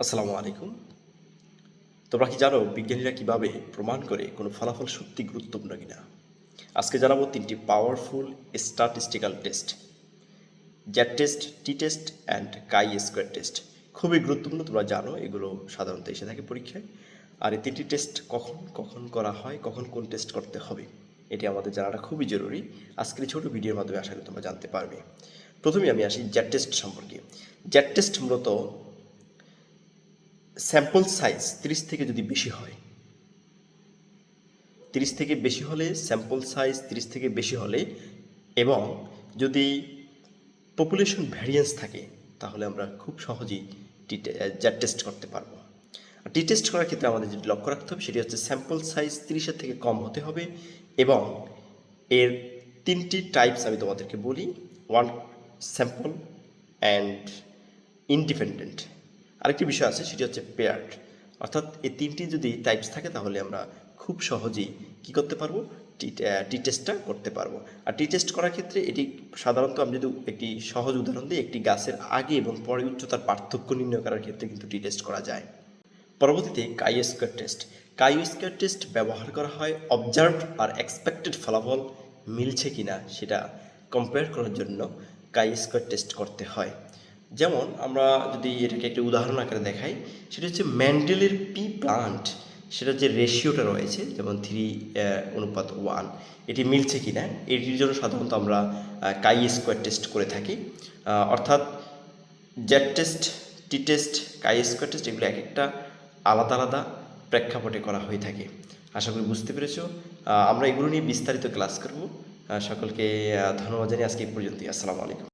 আসসালামু আলাইকুম। তোমরা কি জানো বিজ্ঞানীরা কিভাবে প্রমাণ করে কোনো ফলাফল সত্যি গুরুত্বপূর্ণ কিনা? আজকে জানাবো ৩টি powerful statistical test: Z test, T test and chi square test. খুবই গুরুত্বপূর্ণ, তোমরা জানো এগুলো সাধারণত এসে থাকে পরীক্ষায়। আর এই ৩টি টেস্ট কখন কখন করা হয়, কখন কোন টেস্ট করতে হবে, এটি আমাদের জানাটা খুবই জরুরি। আজকের এই ছোটো ভিডিওর মাধ্যমে আশা করি তোমরা জানতে পারবে। প্রথমে আমি আসি জ্যাট টেস্ট সম্পর্কে। জ্যাট টেস্ট মূলত স্যাম্পল সাইজ 30 থেকে যদি বেশি হয়, 30 থেকে বেশি হলে, স্যাম্পল সাইজ 30 থেকে বেশি হলে এবং যদি পপুলেশন ভ্যারিয়েন্স থাকে, তাহলে আমরা খুব সহজেই জ্যাট টেস্ট করতে পারবো। আর টি টেস্ট করার ক্ষেত্রে আমাদের যেটি লক্ষ্য রাখতে হবে সেটি হচ্ছে স্যাম্পল সাইজ 30-এর থেকে কম হতে হবে এবং এর 3টি টাইপস আমি তোমাদেরকে বলি: ওয়ান, স্যাম্পল অ্যান্ড ইনডিপেন্ডেন্ট। আরেকটি বিষয় আছে, সেটি হচ্ছে পেয়ার্ড। অর্থাৎ এই 3টি যদি টাইপস থাকে তাহলে আমরা খুব সহজেই কী করতে পারবো, টি টেস্টটা করতে পারবো। আর টি টেস্ট করার ক্ষেত্রে এটি সাধারণত আমি যদি একটি সহজ উদাহরণ দিই, একটি গাছের আগে এবং পরে উচ্চতার পার্থক্য নির্ণয় করার ক্ষেত্রে কিন্তু টি টেস্ট করা যায়। পরবর্তীতে কাই স্কোয়ার টেস্ট। কাই স্কোয়ার টেস্ট ব্যবহার করা হয় অবজার্ভ আর এক্সপেক্টেড ফলাফল মিলছে কিনা সেটা কম্পেয়ার করার জন্য কাই স্কোয়ার টেস্ট করতে হয়। যেমন আমরা যদি এটাকে একটি উদাহরণ আকারে দেখাই, সেটা হচ্ছে ম্যান্ডেলের পি প্লান্ট, সেটার যে রেশিওটা রয়েছে, যেমন 3:1, এটি মিলছে কিনা এটির জন্য সাধারণত আমরা কাই স্কোয়ার টেস্ট করে থাকি। অর্থাৎ জ্যাট টেস্ট, টি টেস্ট, কাই স্কোয়ার টেস্ট এগুলো এক একটা আলাদা আলাদা প্রেক্ষাপটে করা হয়ে থাকে। আশা করি বুঝতে পেরেছো। আমরা এগুলো নিয়ে বিস্তারিত ক্লাস করব। সকলকে ধন্যবাদ জানিয়ে আজকে এই পর্যন্তই। আসসালামু আলাইকুম।